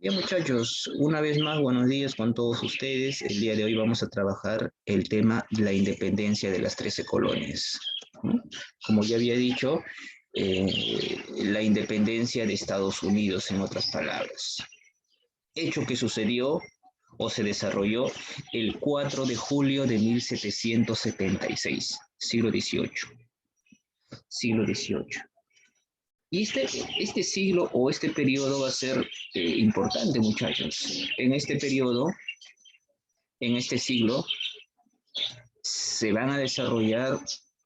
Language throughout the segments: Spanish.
Bien, muchachos, una vez más, buenos días con todos ustedes. El día de hoy vamos a trabajar el tema de la independencia de las 13 colonias, ¿no? Como ya había dicho, la independencia de Estados Unidos, en otras palabras. Hecho que sucedió o se desarrolló el 4 de julio de 1776, siglo XVIII. Siglo XVIII. Y este siglo o este periodo va a ser importante, muchachos. En este periodo, en este siglo, se van a desarrollar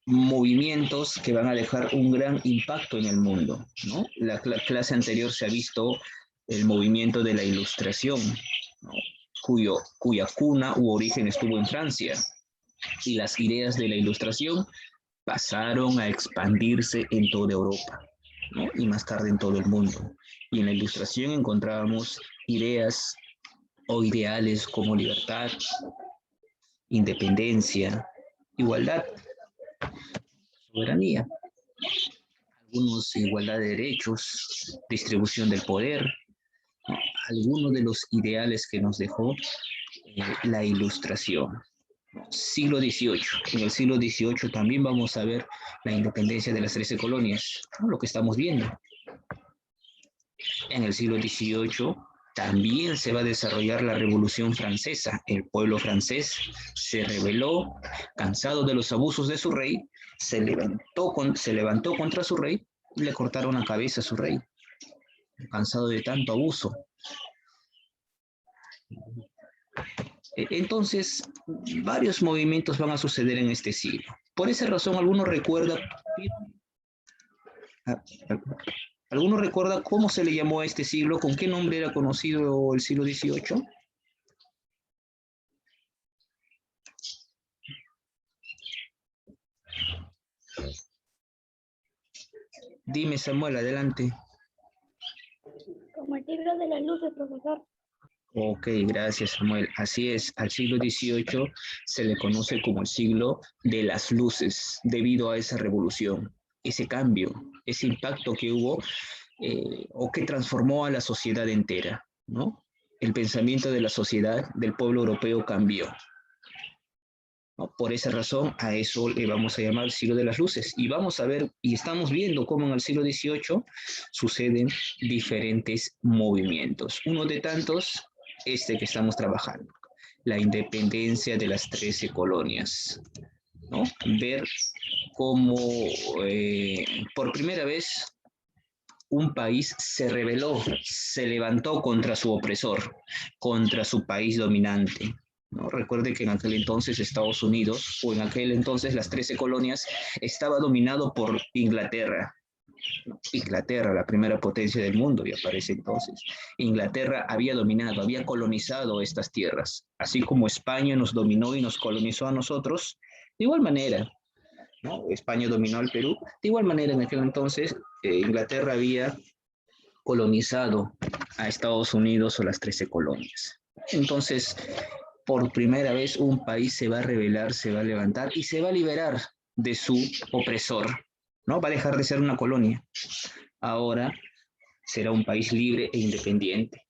movimientos que van a dejar un gran impacto en el mundo, ¿no? La clase anterior se ha visto el movimiento de la Ilustración, ¿no? Cuya cuna u origen estuvo en Francia, y las ideas de la Ilustración pasaron a expandirse en toda Europa, ¿no? Y más tarde en todo el mundo. Y en la Ilustración encontrábamos ideas o ideales como libertad, independencia, igualdad, soberanía, algunos igualdad de derechos, distribución del poder, ¿no? Algunos de los ideales que nos dejó la Ilustración. Siglo XVIII. En el siglo XVIII también vamos a ver la independencia de las 13 colonias, ¿no? Lo que estamos viendo. En el siglo XVIII también se va a desarrollar la Revolución Francesa. El pueblo francés se rebeló, cansado de los abusos de su rey, se levantó contra su rey y le cortaron la cabeza a su rey, cansado de tanto abuso. Entonces, varios movimientos van a suceder en este siglo. Por esa razón, ¿alguno recuerda cómo se le llamó a este siglo? ¿Con qué nombre era conocido el siglo XVIII? Dime, Samuel, adelante. Como el siglo de las luces, profesor. Ok, gracias, Samuel. Así es, al siglo XVIII se le conoce como el siglo de las luces, debido a esa revolución, ese cambio, ese impacto que hubo o que transformó a la sociedad entera, ¿no? El pensamiento de la sociedad, del pueblo europeo cambió, ¿no? Por esa razón, a eso le vamos a llamar siglo de las luces. Y vamos a ver, y estamos viendo cómo en el siglo XVIII suceden diferentes movimientos. Uno de tantos, este que estamos trabajando, la independencia de las 13 colonias, ¿no? Ver cómo por primera vez un país se rebeló, se levantó contra su opresor, contra su país dominante, ¿no? Recuerde que en aquel entonces Estados Unidos, o en aquel entonces las 13 colonias, estaba dominado por Inglaterra. Inglaterra, la primera potencia del mundo, y aparece entonces. Inglaterra había dominado, había colonizado estas tierras, así como España nos dominó y nos colonizó a nosotros, de igual manera, ¿no? España dominó al Perú, de igual manera en aquel entonces Inglaterra había colonizado a Estados Unidos o las 13 colonias. Entonces, por primera vez un país se va a rebelar, se va a levantar y se va a liberar de su opresor, ¿no? Va a dejar de ser una colonia. Ahora será un país libre e independiente.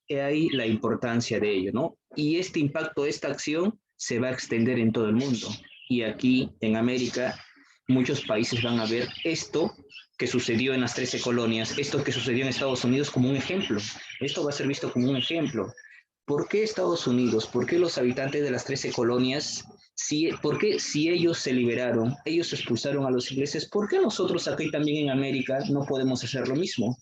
He ahí la importancia de ello, ¿no? Y este impacto, esta acción se va a extender en todo el mundo. Y aquí en América, muchos países van a ver esto que sucedió en las 13 colonias, esto que sucedió en Estados Unidos como un ejemplo. Esto va a ser visto como un ejemplo. ¿Por qué Estados Unidos? ¿Por qué los habitantes de las 13 colonias? ¿Por qué si ellos se liberaron, ellos expulsaron a los ingleses, por qué nosotros aquí también en América no podemos hacer lo mismo?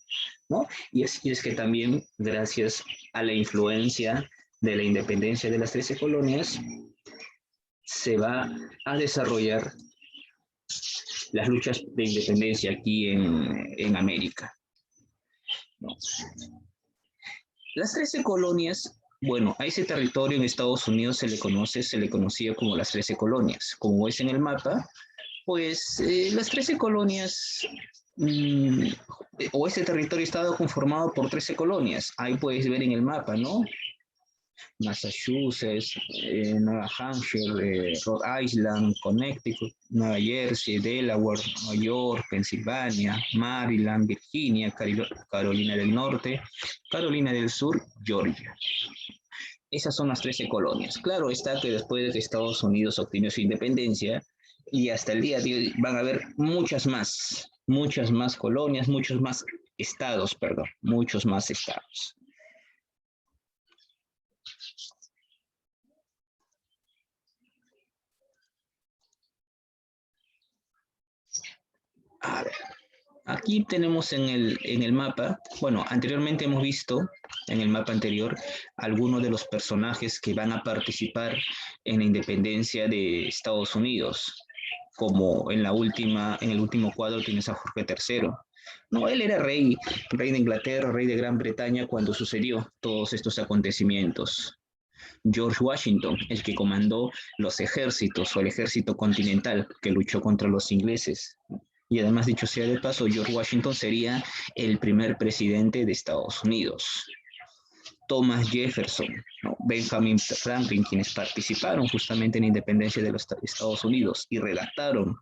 ¿No? Y es que también, gracias a la influencia de la independencia de las 13 colonias, se va a desarrollar las luchas de independencia aquí en América, ¿no? Las 13 colonias, bueno, a ese territorio en Estados Unidos se le conocía como las 13 colonias. Como ves en el mapa, pues las 13 colonias o ese territorio estaba conformado por 13 colonias. Ahí puedes ver en el mapa, ¿no? Massachusetts, Nueva Hampshire, Rhode Island, Connecticut, Nueva Jersey, Delaware, Nueva York, Pensilvania, Maryland, Virginia, Carolina del Norte, Carolina del Sur, Georgia. Esas son las 13 colonias. Claro está que después de que Estados Unidos obtiene su independencia, y hasta el día de hoy van a haber muchas más colonias, muchos más estados, perdón, muchos más estados. A ver, aquí tenemos en el mapa, bueno, anteriormente hemos visto en el mapa anterior algunos de los personajes que van a participar en la independencia de Estados Unidos, como en el último cuadro tienes a Jorge III. No, él era rey de Inglaterra, rey de Gran Bretaña cuando sucedió todos estos acontecimientos. George Washington, el que comandó los ejércitos o el ejército continental que luchó contra los ingleses. Y además, dicho sea de paso, George Washington sería el primer presidente de Estados Unidos. Thomas Jefferson, ¿no? Benjamin Franklin, quienes participaron justamente en la independencia de los Estados Unidos y redactaron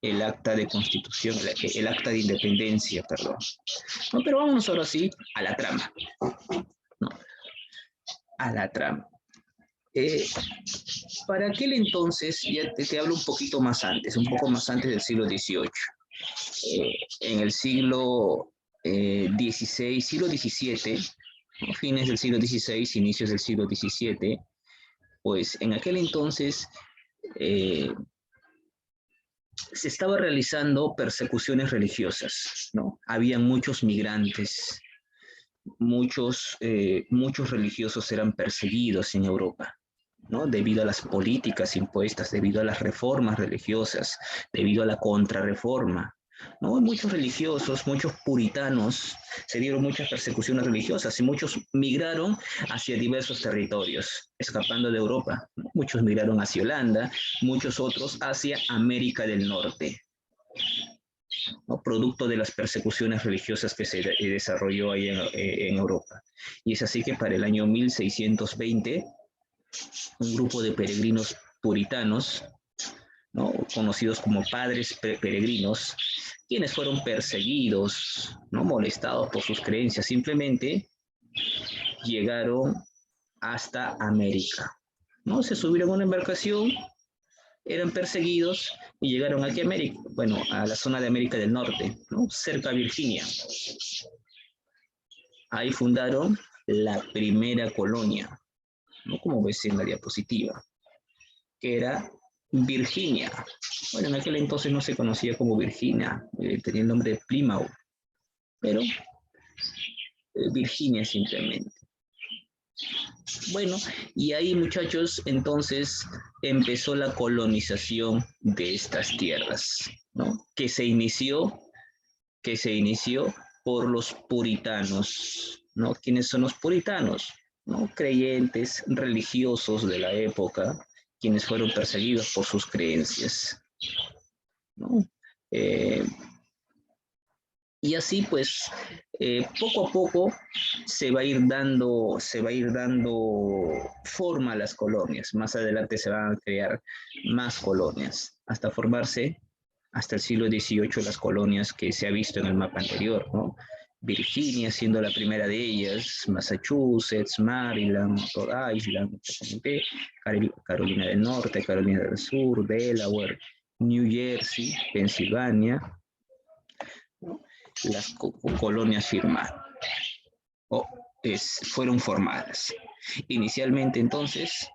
el acta de constitución, el acta de independencia, perdón. No, pero vámonos ahora sí a la trama. ¿No? A la trama. Para aquel entonces, ya te hablo un poquito más antes, un poco más antes del siglo XVIII. En el siglo XVI, siglo XVII, fines del siglo XVI, inicios del siglo XVII, pues en aquel entonces se estaba realizando persecuciones religiosas, ¿no? Había muchos migrantes, muchos religiosos eran perseguidos en Europa, ¿no? Debido a las políticas impuestas, debido a las reformas religiosas, debido a la contrarreforma, ¿no? Muchos religiosos, muchos puritanos, se dieron muchas persecuciones religiosas y muchos migraron hacia diversos territorios, escapando de Europa. Muchos migraron hacia Holanda, muchos otros hacia América del Norte, ¿no? Producto de las persecuciones religiosas que se desarrolló ahí en Europa. Y es así que para el año 1620, un grupo de peregrinos puritanos, ¿no? Conocidos como padres peregrinos, quienes fueron perseguidos, ¿no? Molestados por sus creencias, simplemente llegaron hasta América, ¿no? Se subieron a una embarcación, eran perseguidos y llegaron aquí a América, bueno, a la zona de América del Norte, ¿no? Cerca de Virginia. Ahí fundaron la primera colonia, ¿no? Como ves en la diapositiva, que era Virginia. Bueno, en aquel entonces no se conocía como Virginia, tenía el nombre de Plymouth, pero Virginia simplemente. Bueno, y ahí, muchachos, entonces empezó la colonización de estas tierras, ¿no? Que se inició por los puritanos, ¿no? ¿Quiénes son los puritanos? ¿No? Creyentes religiosos de la época, quienes fueron perseguidos por sus creencias, ¿no? Y así pues, poco a poco se va a ir dando forma a las colonias. Más adelante se van a crear más colonias, hasta formarse, hasta el siglo XVIII, las colonias que se ha visto en el mapa anterior, ¿no? Virginia siendo la primera de ellas, Massachusetts, Maryland, Rhode Island, Carolina del Norte, Carolina del Sur, Delaware, New Jersey, Pensilvania, ¿no? Las colonias firmadas fueron formadas. Inicialmente entonces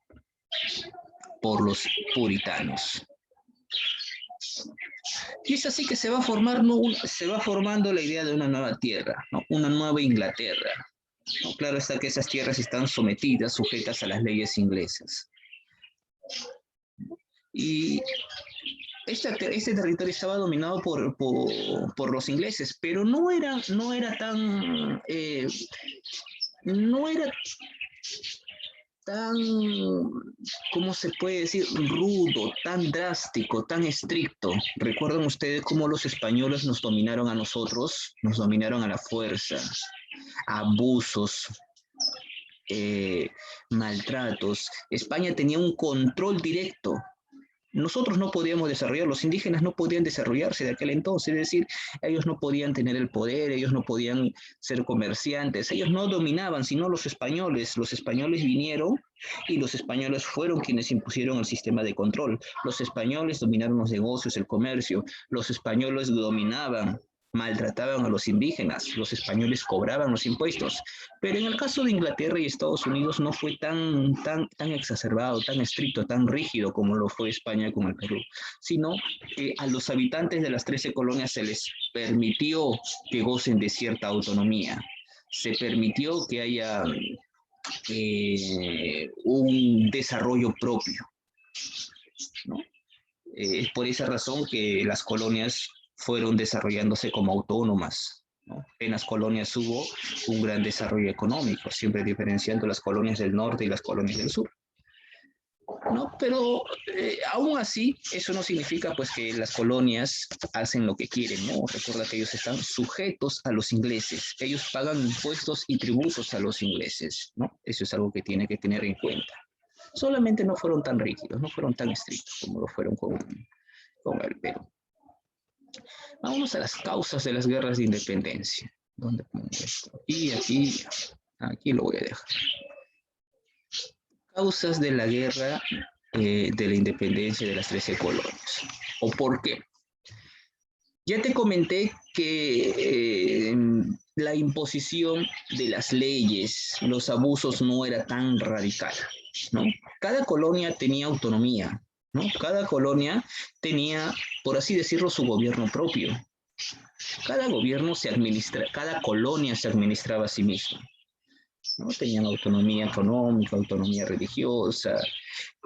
por los puritanos. Y es así que se va formando la idea de una nueva tierra, ¿no? Una nueva Inglaterra, ¿no? Claro está que esas tierras están sujetas a las leyes inglesas. Y este territorio estaba dominado por los ingleses, pero no era tan, ¿cómo se puede decir? Rudo, tan drástico, tan estricto. ¿Recuerdan ustedes cómo los españoles nos dominaron a nosotros? Nos dominaron a la fuerza, a abusos, maltratos. España tenía un control directo. Nosotros no podíamos desarrollar, los indígenas no podían desarrollarse de aquel entonces, es decir, ellos no podían tener el poder, ellos no podían ser comerciantes, ellos no dominaban, sino los españoles. Los españoles vinieron y los españoles fueron quienes impusieron el sistema de control. Los españoles dominaron los negocios, el comercio, los españoles dominaban, maltrataban a los indígenas, los españoles cobraban los impuestos. Pero en el caso de Inglaterra y Estados Unidos no fue tan exacerbado, tan estricto, tan rígido como lo fue España con el Perú, sino que a los habitantes de las 13 colonias se les permitió que gocen de cierta autonomía, se permitió que haya un desarrollo propio, ¿no? Es por esa razón que las colonias fueron desarrollándose como autónomas, ¿no? En las colonias hubo un gran desarrollo económico, siempre diferenciando las colonias del norte y las colonias del sur, ¿no? Pero aún así, eso no significa pues que las colonias hacen lo que quieren, ¿no? Recuerda que ellos están sujetos a los ingleses, ellos pagan impuestos y tributos a los ingleses, ¿no? Eso es algo que tiene que tener en cuenta. Solamente no fueron tan rígidos, no fueron tan estrictos como lo fueron con el Perú. Vamos a las causas de las guerras de independencia. ¿Dónde pongo esto? Aquí lo voy a dejar. Causas de la guerra de la independencia de las 13 colonias. ¿O por qué? Ya te comenté que la imposición de las leyes, los abusos no era tan radical, ¿no? Cada colonia tenía autonomía, ¿no? Cada colonia tenía, por así decirlo, su gobierno propio. Cada colonia se administraba a sí misma, ¿no? Tenían autonomía económica, autonomía religiosa,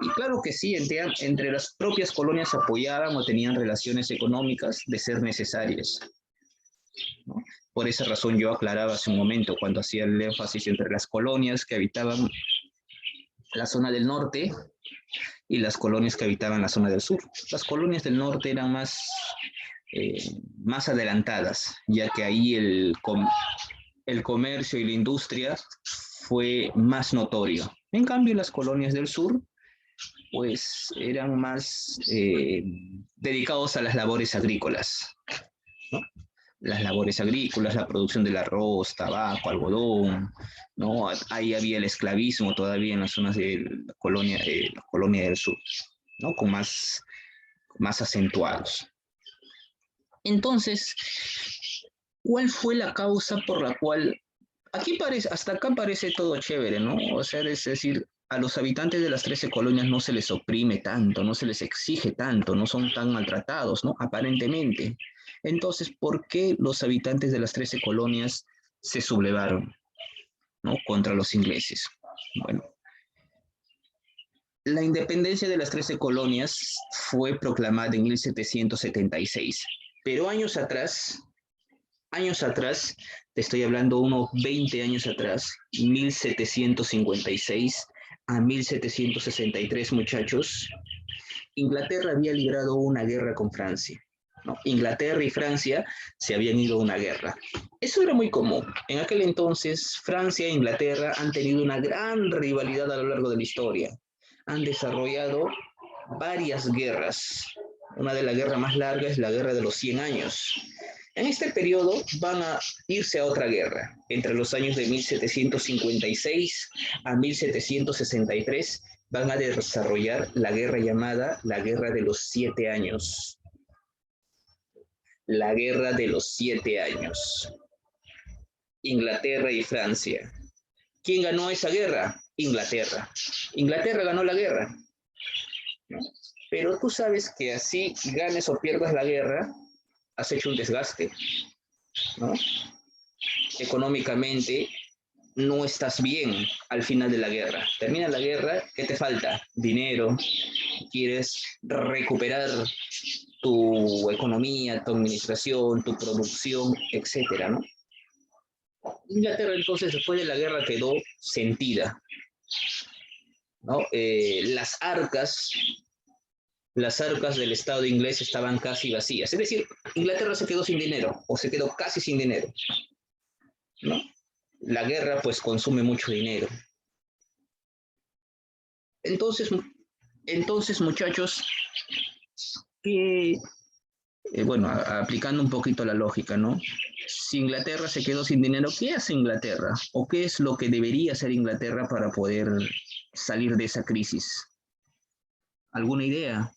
y claro que sí, entre las propias colonias apoyaban o tenían relaciones económicas de ser necesarias, ¿no? Por esa razón yo aclaraba hace un momento cuando hacía el énfasis entre las colonias que habitaban la zona del norte y las colonias que habitaban la zona del sur. Las colonias del norte eran más adelantadas, ya que ahí el comercio y la industria fue más notorio. En cambio, las colonias del sur pues eran más dedicados a las labores agrícolas, ¿no? Las labores agrícolas, la producción del arroz, tabaco, algodón, ¿no? Ahí había el esclavismo todavía en las zonas de la colonia del sur, ¿no? Más acentuados. Entonces, ¿cuál fue la causa por la cual hasta acá parece todo chévere, ¿no? O sea, es decir, a los habitantes de las 13 colonias no se les oprime tanto, no se les exige tanto, no son tan maltratados, ¿no? Aparentemente. Entonces, ¿por qué los habitantes de las 13 colonias se sublevaron, ¿no? Contra los ingleses? Bueno, la independencia de las 13 colonias fue proclamada en 1776, pero años atrás, te estoy hablando unos 20 años atrás, 1756 a 1763, muchachos, Inglaterra había librado una guerra con Francia, ¿no? Inglaterra y Francia se habían ido a una guerra. Eso era muy común. En aquel entonces, Francia e Inglaterra han tenido una gran rivalidad a lo largo de la historia. Han desarrollado varias guerras. Una de las guerras más largas es la Guerra de los 100 años. En este periodo van a irse a otra guerra. Entre los años de 1756 a 1763 van a desarrollar la guerra llamada la Guerra de los 7 años. La Guerra de los 7 años. Inglaterra y Francia. ¿Quién ganó esa guerra? Inglaterra. Inglaterra ganó la guerra, ¿no? Pero tú sabes que así ganes o pierdas la guerra, has hecho un desgaste, ¿no? Económicamente no estás bien al final de la guerra. Termina la guerra, ¿qué te falta? Dinero, quieres recuperar tu economía, tu administración, tu producción, etcétera, ¿no? Inglaterra entonces después de la guerra quedó sentida, ¿no? Las arcas del Estado inglés estaban casi vacías. Es decir, Inglaterra se quedó sin dinero, o se quedó casi sin dinero, ¿no? La guerra pues consume mucho dinero. Entonces, muchachos, que, bueno, aplicando un poquito la lógica, ¿no? Si Inglaterra se quedó sin dinero, ¿qué hace Inglaterra? ¿O qué es lo que debería hacer Inglaterra para poder salir de esa crisis? ¿Alguna idea?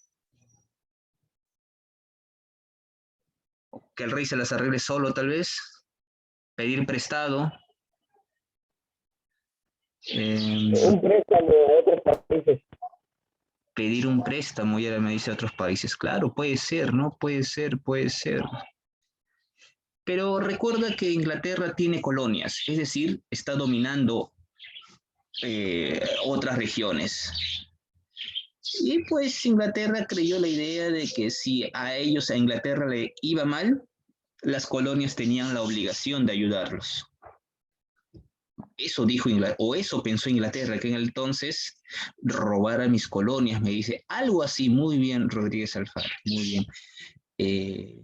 ¿Que el rey se las arregle solo, tal vez? ¿Pedir prestado? Un préstamo a otros países. Pedir un préstamo, ya me dice otros países. Claro, puede ser, ¿no? Puede ser, puede ser. Pero recuerda que Inglaterra tiene colonias, es decir, está dominando otras regiones. Y pues Inglaterra creyó la idea de que si a ellos, a Inglaterra le iba mal, las colonias tenían la obligación de ayudarlos. Eso dijo Inglaterra, o eso pensó Inglaterra, que en el entonces robara mis colonias, me dice. Algo así, muy bien, Rodríguez Alfaro, muy bien. Eh,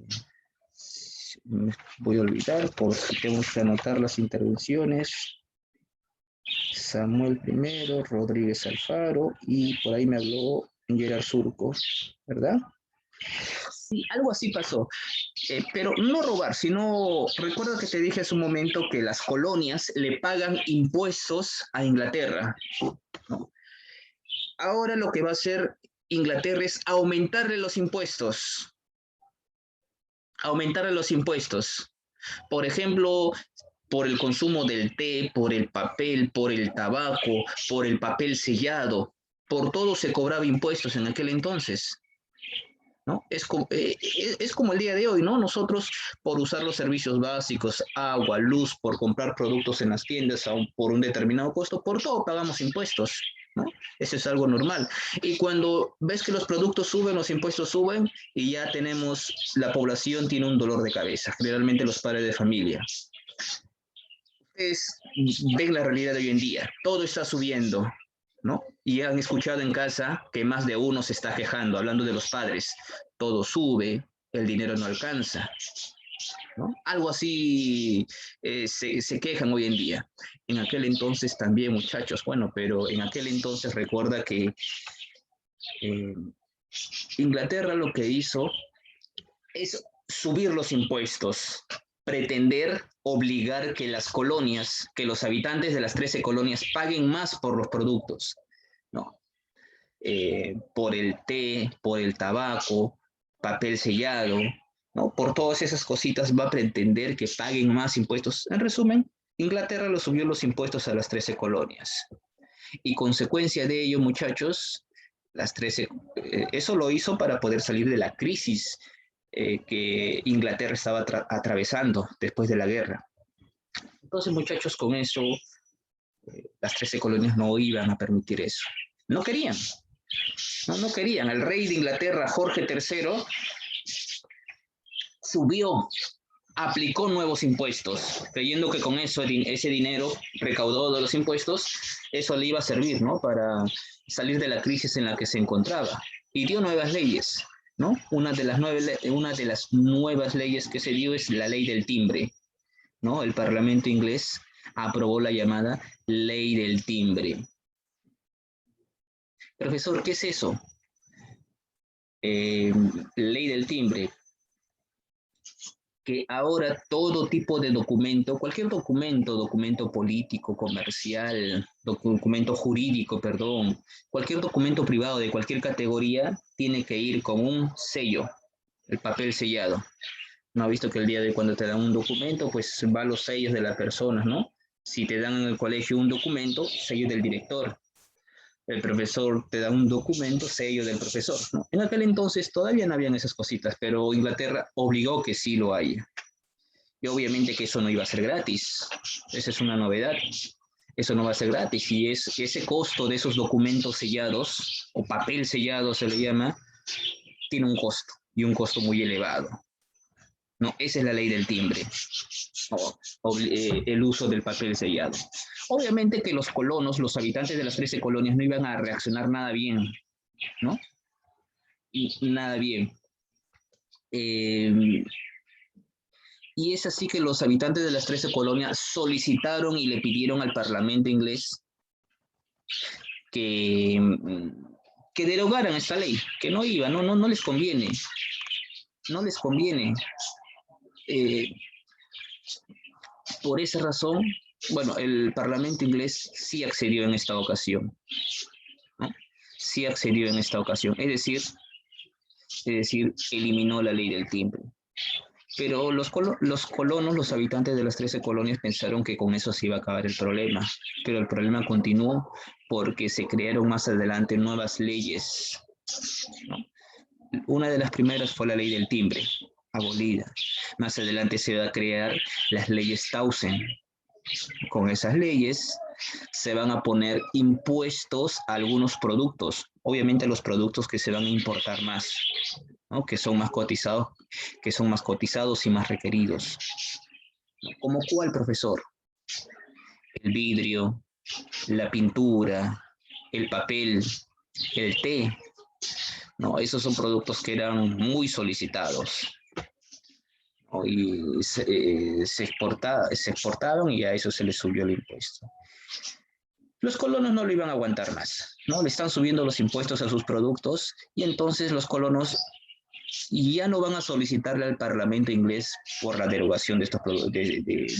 voy a olvidar, por si tengo que anotar las intervenciones. Samuel I, Rodríguez Alfaro, y por ahí me habló Gerard Surco, ¿verdad? Sí, algo así pasó. Pero no robar, sino, recuerda que te dije hace un momento que las colonias le pagan impuestos a Inglaterra, ¿no? Ahora lo que va a hacer Inglaterra es aumentarle los impuestos, aumentarle los impuestos. Por ejemplo, por el consumo del té, por el papel, por el tabaco, por el papel sellado, por todo se cobraba impuestos en aquel entonces. ¿No? Es como el día de hoy, ¿no? Nosotros, por usar los servicios básicos, agua, luz, por comprar productos en las tiendas por un determinado costo, por todo pagamos impuestos, ¿no? Eso es algo normal. Y cuando ves que los productos suben, los impuestos suben, y ya tenemos, la población tiene un dolor de cabeza, generalmente los padres de familia. Ustedes ven la realidad de hoy en día, todo está subiendo, ¿no? Y han escuchado en casa que más de uno se está quejando, hablando de los padres. Todo sube, el dinero no alcanza, ¿no? Algo así se quejan hoy en día. En aquel entonces también, muchachos, bueno, pero en aquel entonces recuerda que eh, Inglaterra lo que hizo es subir los impuestos, pretender obligar que las colonias, que los habitantes de las 13 colonias paguen más por los productos, ¿no? Por el té, por el tabaco, papel sellado, ¿no? Por todas esas cositas va a pretender que paguen más impuestos. En resumen, Inglaterra lo subió los impuestos a las 13 colonias. Y consecuencia de ello, muchachos, las 13, eso lo hizo para poder salir de la crisis que Inglaterra estaba atravesando después de la guerra. Entonces, muchachos, con eso, las 13 colonias no iban a permitir eso. No querían, no querían. El rey de Inglaterra, Jorge III, subió, aplicó nuevos impuestos, creyendo que con eso, ese dinero recaudado de los impuestos, eso le iba a servir, ¿no? Para salir de la crisis en la que se encontraba. Y dio nuevas leyes, ¿no? Una de las nuevas leyes que se dio es la ley del timbre, ¿no? El Parlamento inglés aprobó la llamada ley del timbre. Profesor, ¿qué es eso? Ley del timbre, que ahora todo tipo de documento, cualquier documento, documento político, comercial, documento jurídico, perdón, cualquier documento privado de cualquier categoría tiene que ir con un sello, el papel sellado. ¿No ha visto que el día de cuando te dan un documento, pues va los sellos de las personas, ¿no? Si te dan en el colegio un documento, sello del director. El profesor te da un documento, sello del profesor, ¿no? En aquel entonces todavía no habían esas cositas, pero Inglaterra obligó que sí lo haya. Y obviamente que eso no iba a ser gratis. Esa es una novedad. Eso no va a ser gratis. Y ese costo de esos documentos sellados, o papel sellado se le llama, tiene un costo, y un costo muy elevado. No, esa es la ley del timbre, el uso del papel sellado. Obviamente que los colonos, los habitantes de las 13 colonias no iban a reaccionar nada bien, ¿no? Y nada bien. Y es así que los habitantes de las 13 colonias solicitaron y le pidieron al Parlamento inglés que derogaran esta ley, que no iba, no les conviene, no les conviene. Por esa razón, bueno, el Parlamento inglés sí accedió en esta ocasión, ¿no? Sí accedió en esta ocasión, es decir, eliminó la ley del timbre. Pero los colonos, los habitantes de las 13 colonias pensaron que con eso se iba a acabar el problema, pero el problema continuó porque se crearon más adelante nuevas leyes, ¿no? Una de las primeras fue la ley del timbre, abolida. Más adelante se va a crear las leyes Townsend. Con esas leyes se van a poner impuestos a algunos productos, obviamente los productos que se van a importar más, ¿no? Que son más cotizados y más requeridos. ¿Como cuál, profesor? El vidrio, la pintura, el papel, el té. No, esos son productos que eran muy solicitados, ¿no? Y se exportaban y a eso se les subió el impuesto. Los colonos no lo iban a aguantar más, ¿no? Le están subiendo los impuestos a sus productos y entonces los colonos ya no van a solicitarle al Parlamento inglés por la derogación de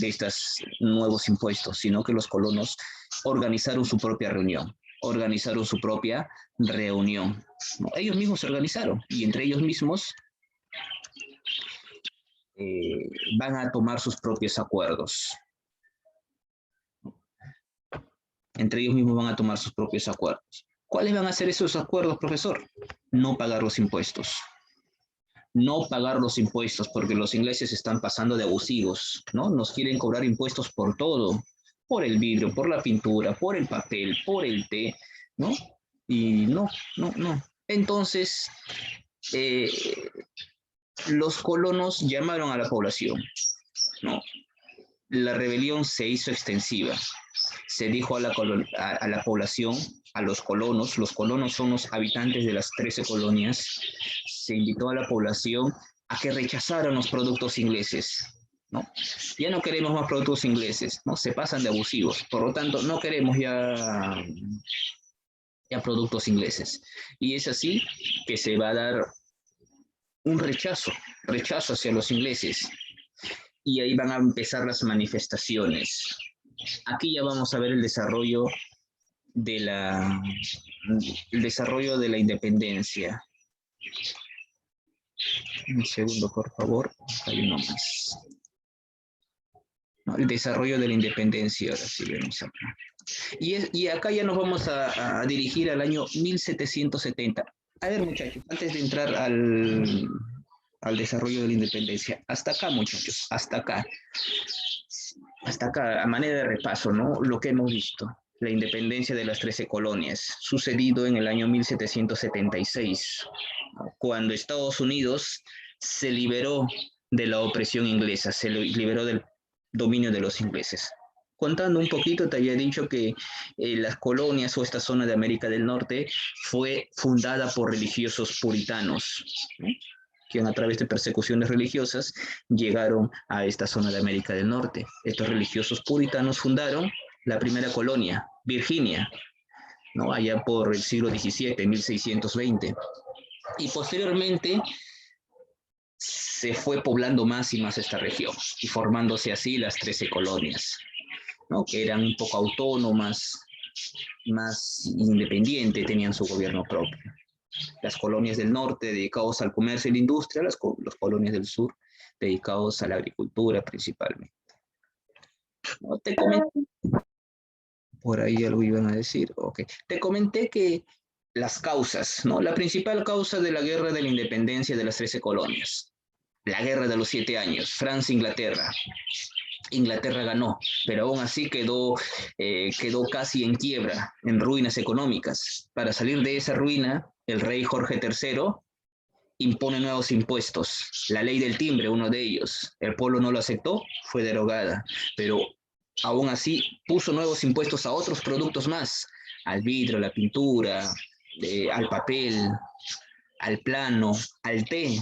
estos nuevos impuestos, sino que los colonos organizaron su propia reunión, ¿no? Ellos mismos se organizaron y entre ellos mismos van a tomar sus propios acuerdos. Entre ellos mismos van a tomar sus propios acuerdos. ¿Cuáles van a ser esos acuerdos, profesor? No pagar los impuestos. No pagar los impuestos, porque los ingleses están pasando de abusivos, ¿no? Nos quieren cobrar impuestos por todo, por el vidrio, por la pintura, por el papel, por el té, ¿no? Y no. Entonces, los colonos llamaron a la población, ¿no? La rebelión se hizo extensiva. Se dijo a la población, a los colonos son los habitantes de las 13 colonias, se invitó a la población a que rechazaran los productos ingleses, ¿no? Ya no queremos más productos ingleses, ¿no? Se pasan de abusivos, por lo tanto no queremos ya productos ingleses. Y es así que se va a dar un rechazo hacia los ingleses. Y ahí van a empezar las manifestaciones. Aquí ya vamos a ver el desarrollo de la independencia. Un segundo, por favor. Hay uno más. No, el desarrollo de la independencia, ahora sí vemos acá. Y acá ya nos vamos a dirigir al año 1770. A ver, muchachos, antes de entrar al desarrollo de la independencia, hasta acá, muchachos, hasta acá, a manera de repaso, ¿no? Lo que hemos visto, la independencia de las 13 colonias, sucedido en el año 1776, cuando Estados Unidos se liberó de la opresión inglesa, se liberó del dominio de los ingleses. Contando un poquito, te había dicho que las colonias o esta zona de América del Norte fue fundada por religiosos puritanos, ¿no? Que a través de persecuciones religiosas llegaron a esta zona de América del Norte. Estos religiosos puritanos fundaron la primera colonia, Virginia, ¿no? Allá por el siglo XVII, 1620. Y posteriormente se fue poblando más y más esta región y formándose así las 13 colonias, ¿no? Que eran un poco autónomas, más independientes, tenían su gobierno propio. Las colonias del norte dedicados al comercio y la industria, las colonias del sur dedicados a la agricultura principalmente. ¿No? Te comenté, por ahí algo iban a decir, ok. Te comenté que las causas, ¿no? La principal causa de la guerra de la independencia de las 13 colonias, la guerra de los 7 años, Francia-Inglaterra. Inglaterra ganó, pero aún así quedó casi en quiebra, en ruinas económicas. Para salir de esa ruina, el rey Jorge III impone nuevos impuestos. La ley del timbre, uno de ellos. El pueblo no lo aceptó, fue derogada, pero aún así puso nuevos impuestos a otros productos más, al vidrio, a la pintura, al papel, al plano, al té,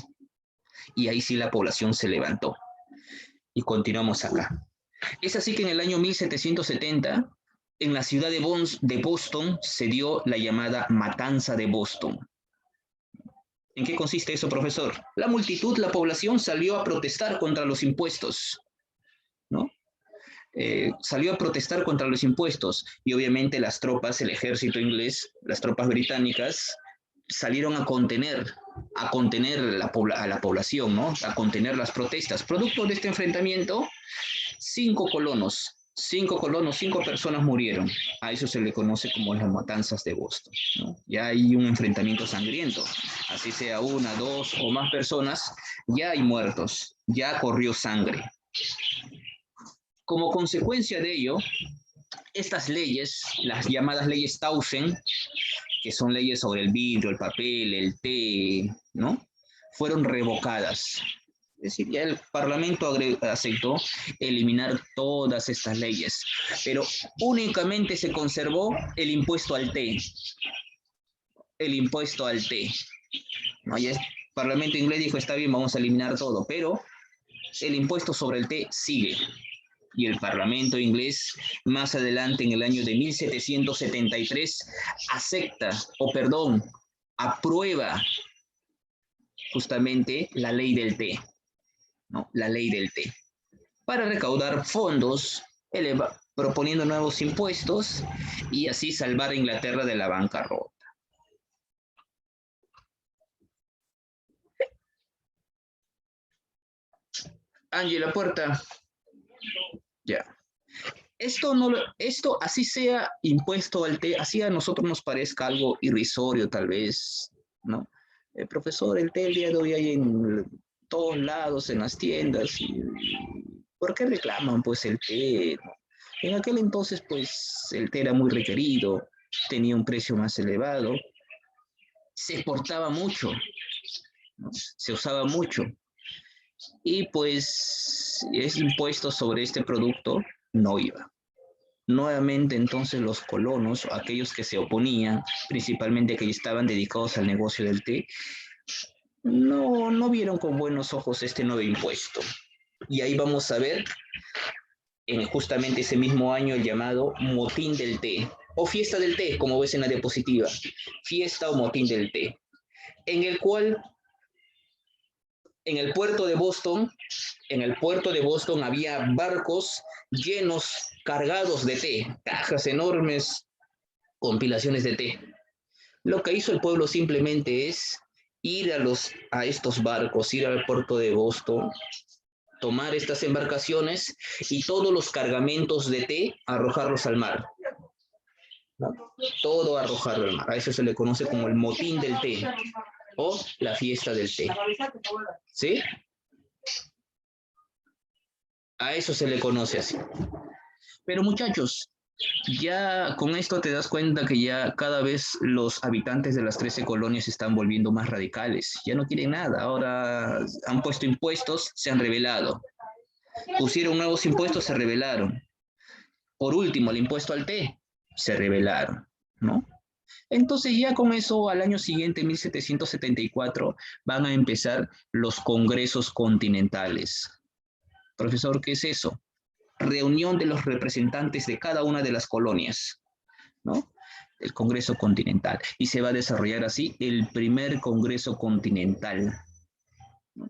y ahí sí la población se levantó. Y continuamos acá. Es así que en el año 1770 en la ciudad de Boston se dio la llamada Matanza de Boston. ¿En qué consiste eso, profesor? La multitud, la población salió a protestar contra los impuestos, ¿no? Salió a protestar contra los impuestos y obviamente las tropas, el ejército inglés, las tropas británicas, salieron a contener a la población, ¿no? A contener las protestas. Producto de este enfrentamiento, 5 personas murieron. A eso se le conoce como las matanzas de Boston, ¿no? Ya hay un enfrentamiento sangriento. Así sea una, dos o más personas, ya hay muertos, ya corrió sangre. Como consecuencia de ello, estas leyes, las llamadas leyes Townsend, que son leyes sobre el vidrio, el papel, el té, ¿no? Fueron revocadas. Es decir, ya el Parlamento aceptó eliminar todas estas leyes, pero únicamente se conservó el impuesto al té. El impuesto al té. ¿No? Y el Parlamento inglés dijo, está bien, vamos a eliminar todo, pero el impuesto sobre el té sigue. Y el Parlamento inglés, más adelante en el año de 1773, aprueba justamente la ley del té, ¿no? La ley del té, para recaudar fondos, proponiendo nuevos impuestos y así salvar a Inglaterra de la bancarrota. Ángela Puerta. Ya. Esto así sea impuesto al té, así a nosotros nos parezca algo irrisorio tal vez, ¿no? Profesor, el té el día de hoy hay en todos lados, en las tiendas, y ¿por qué reclaman pues el té? ¿No? En aquel entonces pues el té era muy requerido, tenía un precio más elevado, se exportaba mucho, ¿no? Se usaba mucho, y pues ese impuesto sobre este producto no iba. Nuevamente entonces los colonos, aquellos que se oponían, principalmente que estaban dedicados al negocio del té, no vieron con buenos ojos este nuevo impuesto. Y ahí vamos a ver en justamente ese mismo año el llamado motín del té, o fiesta del té, como ves en la diapositiva, fiesta o motín del té, en el cual en el puerto de Boston había barcos llenos, cargados de té, cajas enormes, compilaciones de té. Lo que hizo el pueblo simplemente es ir a estos barcos, ir al puerto de Boston, tomar estas embarcaciones y todos los cargamentos de té arrojarlos al mar, ¿no? Todo arrojarlo al mar. A eso se le conoce como el motín del té o la fiesta del té. ¿Sí? A eso se le conoce así. Pero muchachos, ya con esto te das cuenta que ya cada vez los habitantes de las 13 colonias se están volviendo más radicales. Ya no quieren nada. Ahora han puesto impuestos, se han rebelado. Pusieron nuevos impuestos, se rebelaron. Por último, el impuesto al té, se rebelaron, ¿no? Entonces ya con eso, al año siguiente, 1774, van a empezar los congresos continentales. Profesor, ¿qué es eso? Reunión de los representantes de cada una de las colonias, ¿no? El Congreso Continental. Y se va a desarrollar así el primer Congreso Continental, ¿no?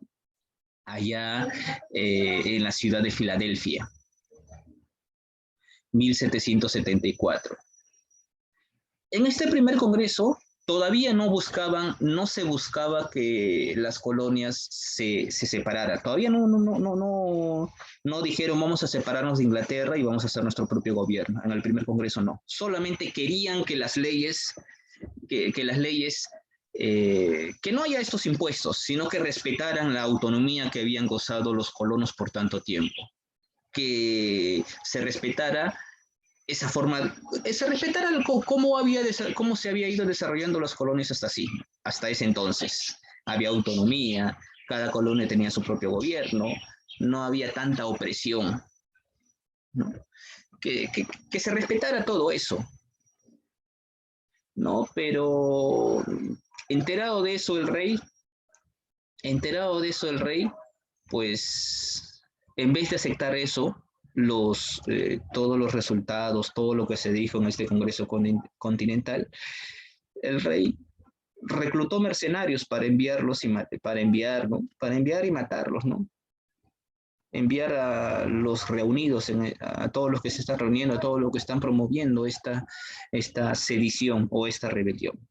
Allá en la ciudad de Filadelfia, 1774. En este primer congreso todavía no se buscaba que las colonias se separaran. Todavía no dijeron vamos a separarnos de Inglaterra y vamos a hacer nuestro propio gobierno. En el primer congreso no. Solamente querían que las leyes, que no haya estos impuestos, sino que respetaran la autonomía que habían gozado los colonos por tanto tiempo. Que se respetara esa forma, se respetara cómo se había ido desarrollando las colonias hasta ese entonces. Había autonomía, cada colonia tenía su propio gobierno, no había tanta opresión, ¿no? Que se respetara todo eso, ¿no? Pero enterado de eso el rey, pues en vez de aceptar eso, todos los resultados, todo lo que se dijo en este Congreso Continental, el rey reclutó mercenarios para enviarlos y para enviar, ¿no? Para enviar y matarlos, ¿no? Enviar a los reunidos, a todos los que se están reuniendo, a todos los que están promoviendo esta sedición o esta rebelión.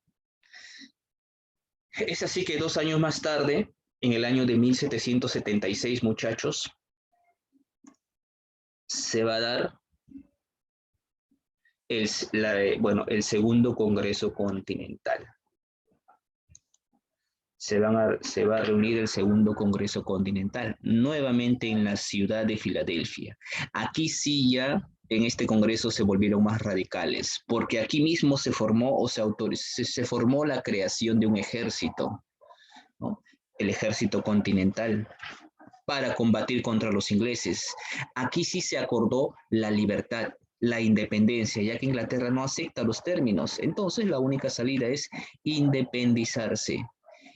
Es así que 2 años más tarde, en el año de 1776, muchachos, se va a dar el segundo Congreso Continental. Se va a reunir el segundo Congreso Continental, nuevamente en la ciudad de Filadelfia. Aquí sí ya, en este Congreso se volvieron más radicales, porque aquí mismo se formó o se formó la creación de un ejército, ¿no? El ejército continental, para combatir contra los ingleses. Aquí sí se acordó la libertad, la independencia, ya que Inglaterra no acepta los términos. Entonces la única salida es independizarse.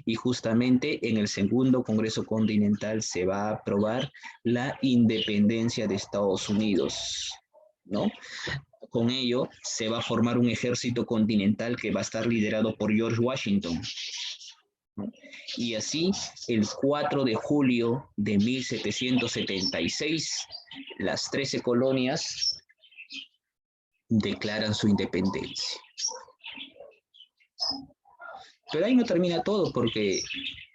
Y justamente en el segundo Congreso Continental se va a aprobar la independencia de Estados Unidos, ¿no? Con ello se va a formar un ejército continental que va a estar liderado por George Washington, ¿no? Y así, el 4 de julio de 1776, las 13 colonias declaran su independencia. Pero ahí no termina todo, porque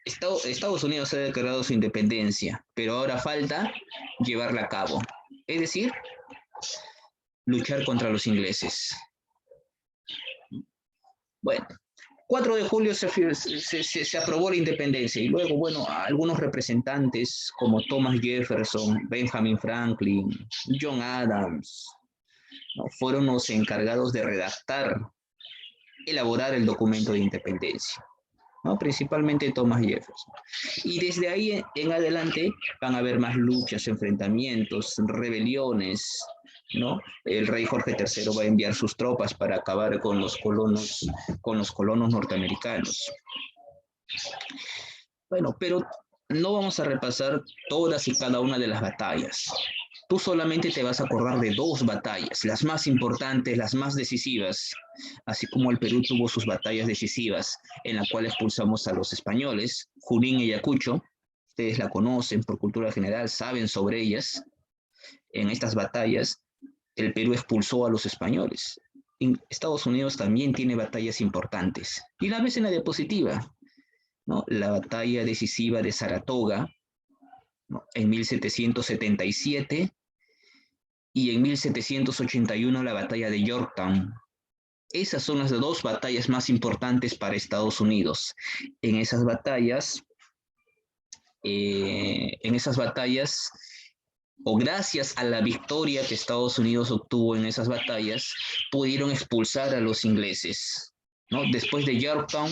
Estados Unidos ha declarado su independencia, pero ahora falta llevarla a cabo. Es decir, luchar contra los ingleses. Bueno, 4 de julio se aprobó la independencia y luego, bueno, algunos representantes como Thomas Jefferson, Benjamin Franklin, John Adams, ¿no? Fueron los encargados de elaborar el documento de independencia, ¿no? Principalmente Thomas Jefferson. Y desde ahí en adelante van a haber más luchas, enfrentamientos, rebeliones, ¿no? El rey Jorge III va a enviar sus tropas para acabar con los colonos norteamericanos. Bueno, pero no vamos a repasar todas y cada una de las batallas. Tú solamente te vas a acordar de 2 batallas, las más importantes, las más decisivas, así como el Perú tuvo sus batallas decisivas, en las cuales expulsamos a los españoles, Junín y Ayacucho. Ustedes la conocen por cultura general, saben sobre ellas. En estas batallas, el Perú expulsó a los españoles. Estados Unidos también tiene batallas importantes. Y la ves en la diapositiva, ¿no? La batalla decisiva de Saratoga, ¿no? En 1777, y en 1781 la batalla de Yorktown. Esas son las 2 batallas más importantes para Estados Unidos. En esas batallas, o gracias a la victoria que Estados Unidos obtuvo en esas batallas, pudieron expulsar a los ingleses, ¿no? Después de Yorktown,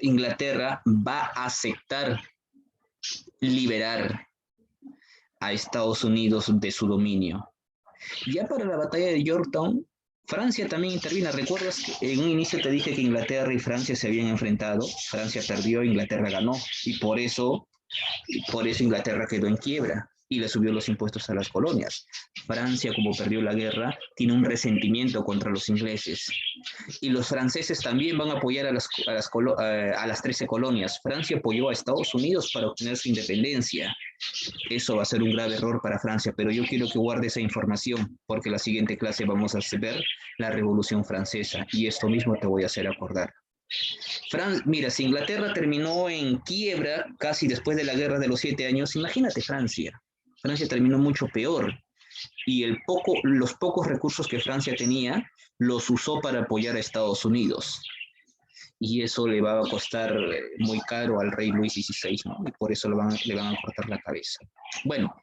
Inglaterra va a aceptar liberar a Estados Unidos de su dominio. Ya para la batalla de Yorktown, Francia también intervino. ¿Recuerdas que en un inicio te dije que Inglaterra y Francia se habían enfrentado? Francia perdió, Inglaterra ganó, y por eso Inglaterra quedó en quiebra y le subió los impuestos a las colonias. Francia, como perdió la guerra, tiene un resentimiento contra los ingleses. Y los franceses también van a apoyar a las 13 colonias. Francia apoyó a Estados Unidos para obtener su independencia. Eso va a ser un grave error para Francia, pero yo quiero que guarde esa información, porque en la siguiente clase vamos a ver la Revolución Francesa, y esto mismo te voy a hacer acordar. Mira, si Inglaterra terminó en quiebra casi después de la Guerra de los 7 años, imagínate Francia. Francia terminó mucho peor, y los pocos recursos que Francia tenía los usó para apoyar a Estados Unidos. Y eso le va a costar muy caro al rey Luis XVI, ¿no? Y por eso le van a cortar la cabeza. Bueno,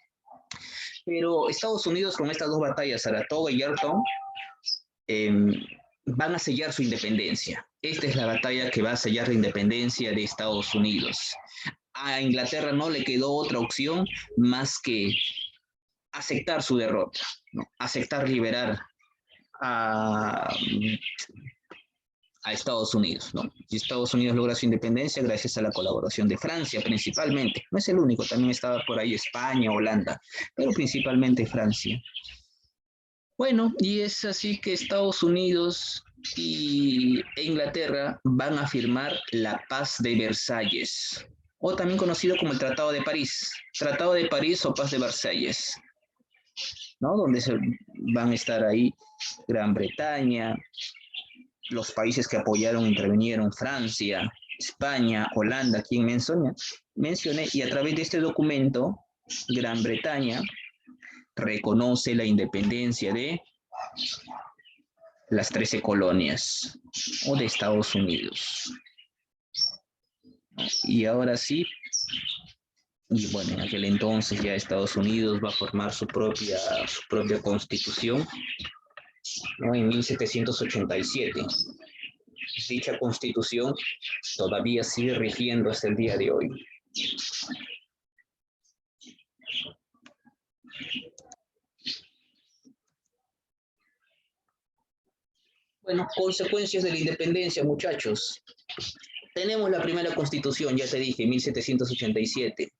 pero Estados Unidos con estas 2 batallas, Saratoga y Yorktown, van a sellar su independencia. Esta es la batalla que va a sellar la independencia de Estados Unidos. A Inglaterra no le quedó otra opción más que aceptar su derrota, ¿no? Aceptar liberar a Estados Unidos, ¿no? Y Estados Unidos logra su independencia gracias a la colaboración de Francia, principalmente. No es el único, también estaba por ahí España, Holanda, pero principalmente Francia. Bueno, y es así que Estados Unidos e Inglaterra van a firmar la Paz de Versalles, o también conocido como el Tratado de París o Paz de Versalles, ¿no? Donde van a estar ahí Gran Bretaña, los países que apoyaron, intervinieron, Francia, España, Holanda, quien mencioné, y a través de este documento, Gran Bretaña reconoce la independencia de las 13 colonias o de Estados Unidos. Y ahora sí, y bueno, en aquel entonces ya Estados Unidos va a formar su propia constitución, ¿no? En 1787. Dicha constitución todavía sigue rigiendo hasta el día de hoy. Bueno, consecuencias de la independencia, muchachos. Tenemos la primera constitución, ya te dije, 1787.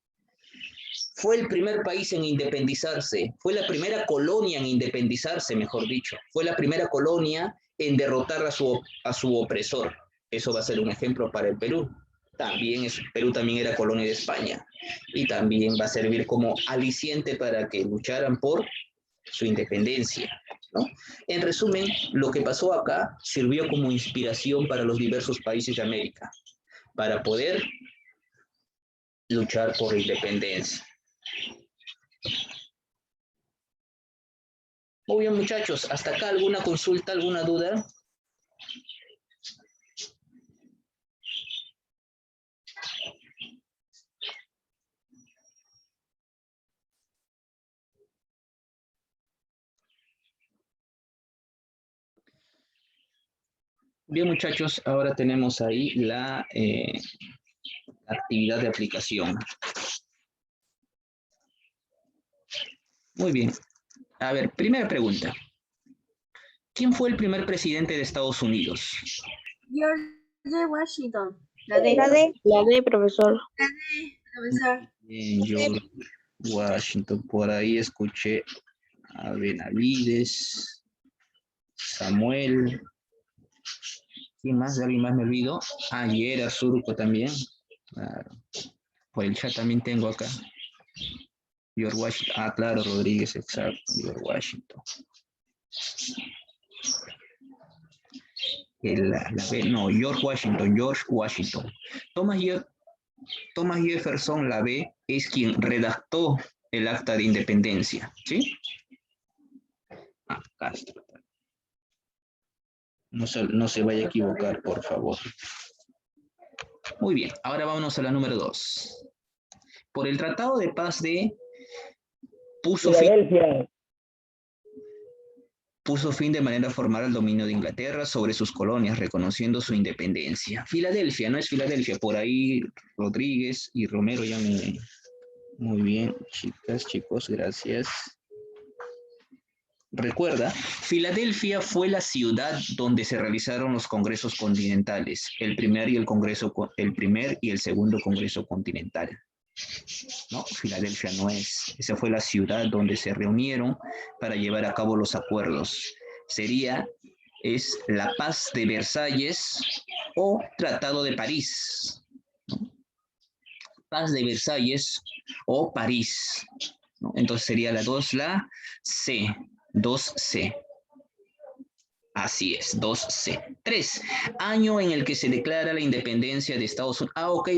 Fue el primer país en independizarse, fue la primera colonia en independizarse, mejor dicho. Fue la primera colonia en derrotar a su opresor. Eso va a ser un ejemplo para el Perú. Perú también era colonia de España y también va a servir como aliciente para que lucharan por su independencia, ¿no? En resumen, lo que pasó acá sirvió como inspiración para los diversos países de América, para poder luchar por la independencia. Muy bien, muchachos, hasta acá alguna consulta, alguna duda. Bien, muchachos, ahora tenemos ahí la actividad de aplicación. Muy bien. A ver, primera pregunta. ¿Quién fue el primer presidente de Estados Unidos? George Washington. La D, profesor. Profesor. Bien, George Washington. Por ahí escuché a Benavides, Samuel. ¿Quién más? ¿De alguien más me olvido? Ah, y era Surco también. Claro. Por el chat también tengo acá. George Washington. Ah, claro, Rodríguez, exacto. George Washington. No, George Washington. Thomas Jefferson, la B, es quien redactó el acta de independencia, ¿sí? Acá está. No se vaya a equivocar, por favor. Muy bien, ahora vámonos a la número 2. Por el Tratado de Paz de puso fin de manera formal al dominio de Inglaterra sobre sus colonias, reconociendo su independencia. Filadelfia, no es Filadelfia, por ahí Rodríguez y Romero ya me... Muy bien, chicas, chicos, gracias. Recuerda, Filadelfia fue la ciudad donde se realizaron los congresos continentales, el primer y el segundo congreso continental. No, Filadelfia no es. Esa fue la ciudad donde se reunieron para llevar a cabo los acuerdos. Es la Paz de Versalles o Tratado de París, ¿no? Paz de Versalles o París, ¿no? Entonces sería la 2, la C. 2C. Así es, 2C. 3. Año en el que se declara la independencia de Estados Unidos. Ah, ok.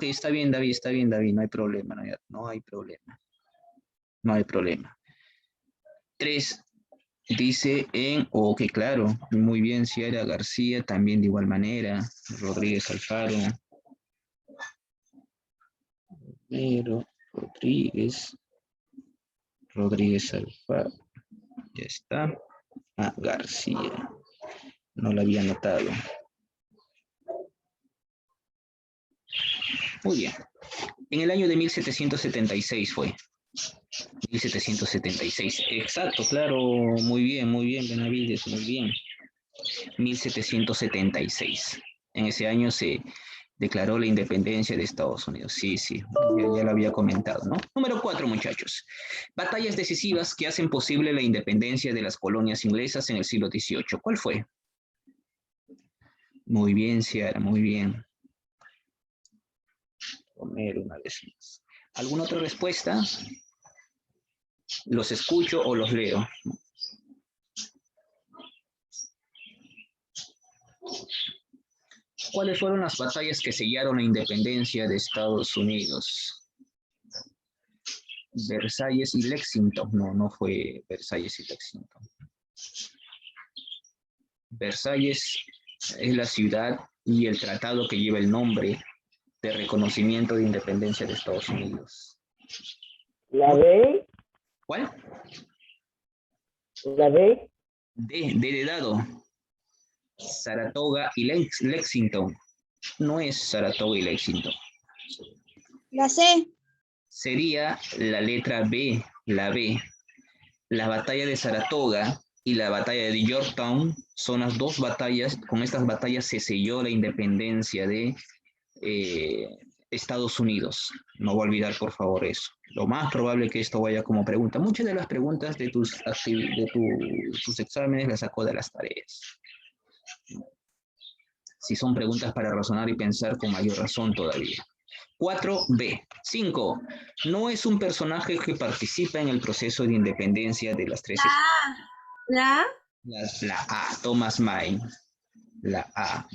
Está bien, David. No hay problema. No hay problema. 3. Dice en... Ok, claro. Muy bien, Ciara García. También de igual manera. Rodríguez Alfaro. Rodríguez Alfaro. Ya está. Ah, García. No lo había notado. Muy bien. En el año de 1776 fue. 1776. Exacto, claro. Muy bien, Benavides, muy bien. 1776. En ese año se declaró la independencia de Estados Unidos. Sí, sí, ya lo había comentado, ¿no? Número 4, muchachos. Batallas decisivas que hacen posible la independencia de las colonias inglesas en el siglo XVIII. ¿Cuál fue? Muy bien, Ciara, muy bien. Comer una vez más. ¿Alguna otra respuesta? ¿Los escucho o los leo? ¿Cuáles fueron las batallas que sellaron la independencia de Estados Unidos? Versalles y Lexington. No, no fue Versalles y Lexington. Versalles es la ciudad y el tratado que lleva el nombre de reconocimiento de independencia de Estados Unidos. ¿La B? ¿Cuál? ¿La B? De dado. Saratoga y Lexington. No es Saratoga y Lexington. La C. Sería la letra B, la B. La batalla de Saratoga y la batalla de Yorktown son las dos batallas. Con estas batallas se selló la independencia de Estados Unidos. No voy a olvidar, por favor, eso. Lo más probable que esto vaya como pregunta. Muchas de las preguntas de tus exámenes las sacó de las tareas. Si son preguntas para razonar y pensar con mayor razón todavía. 4B. 5. No es un personaje que participa en el proceso de independencia de las 13. La A. La A, Thomas May. La A.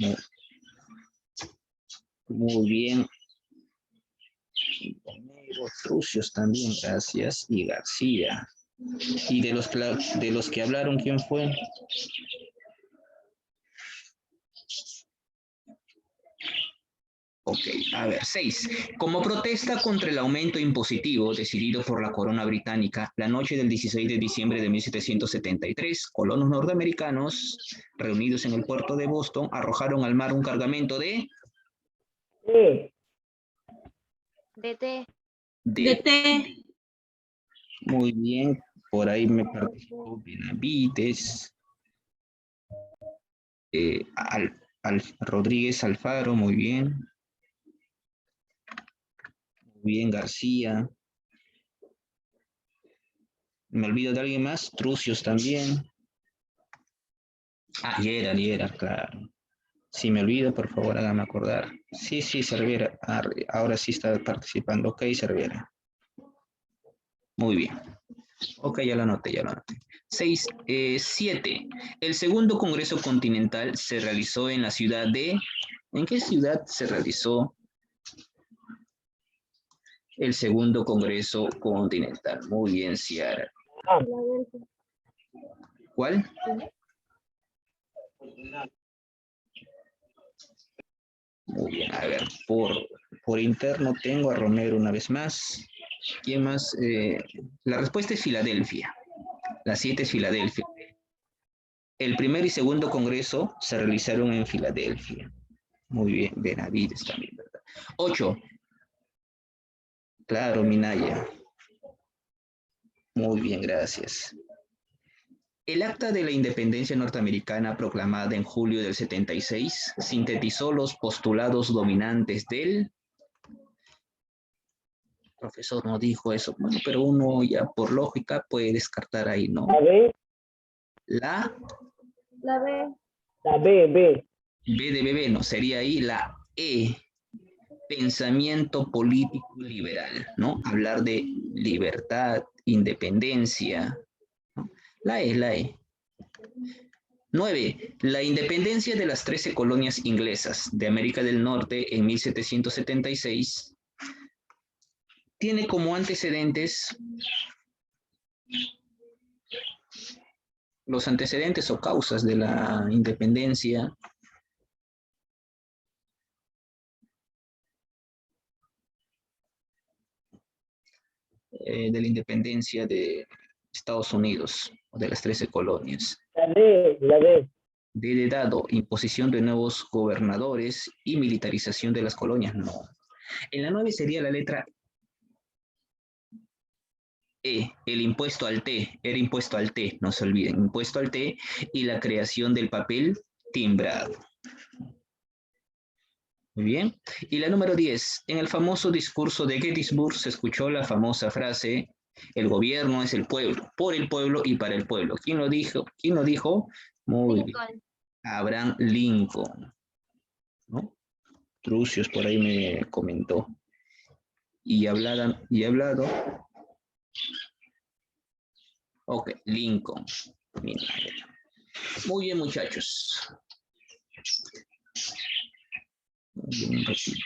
Muy bien. Trucios también, gracias. Y García. ¿Y de los que hablaron, quién fue? Ok, a ver, 6. Como protesta contra el aumento impositivo decidido por la corona británica, la noche del 16 de diciembre de 1773, colonos norteamericanos, reunidos en el puerto de Boston, arrojaron al mar un cargamento de... D. De T. Muy bien, por ahí me participó Benavides, Rodríguez Alfaro, muy bien. Muy bien, García. ¿Me olvido de alguien más? Trucios también. Ah, Liera, claro. Si me olvido, por favor, hágame acordar. Sí, Cervera. Ahora sí está participando. Ok, Cervera. Muy bien. Ok, ya lo anoté. 6, 7. El segundo Congreso Continental se realizó en la ciudad de... ¿En qué ciudad se realizó el segundo Congreso Continental? Muy bien, Ciara. ¿Cuál? Muy bien, a ver, por interno tengo a Romero una vez más. ¿Quién más? La respuesta es Filadelfia. La 7 es Filadelfia. El primer y segundo congreso se realizaron en Filadelfia. Muy bien, Benavides también, ¿verdad? 8. Claro, Minaya. Muy bien, gracias. El Acta de la Independencia Norteamericana proclamada en julio del 76 sintetizó los postulados dominantes del... Profesor no dijo eso. Bueno, pero uno ya por lógica puede descartar ahí, ¿no? ¿La B? La B. La B. B de bebé, no, sería ahí la E. Pensamiento político liberal, ¿no? Hablar de libertad, independencia, ¿no? La E. 9. La independencia de las 13 colonias inglesas de América del Norte en 1776 tiene como antecedentes los antecedentes o causas de la independencia de Estados Unidos o de las 13 colonias. La D. De dado, imposición de nuevos gobernadores y militarización de las colonias, no. En la 9 sería la letra el impuesto al té, era impuesto al té, no se olviden, impuesto al té y la creación del papel timbrado. Muy bien. Y la número 10, en el famoso discurso de Gettysburg se escuchó la famosa frase, el gobierno es el pueblo, por el pueblo y para el pueblo. ¿Quién lo dijo? ¿Quién lo dijo? Muy bien. Abraham Lincoln, ¿no? Trucios por ahí me comentó. Y hablado. Ok, Lincoln. Mira. Muy bien, muchachos. Muy bien, un ratito.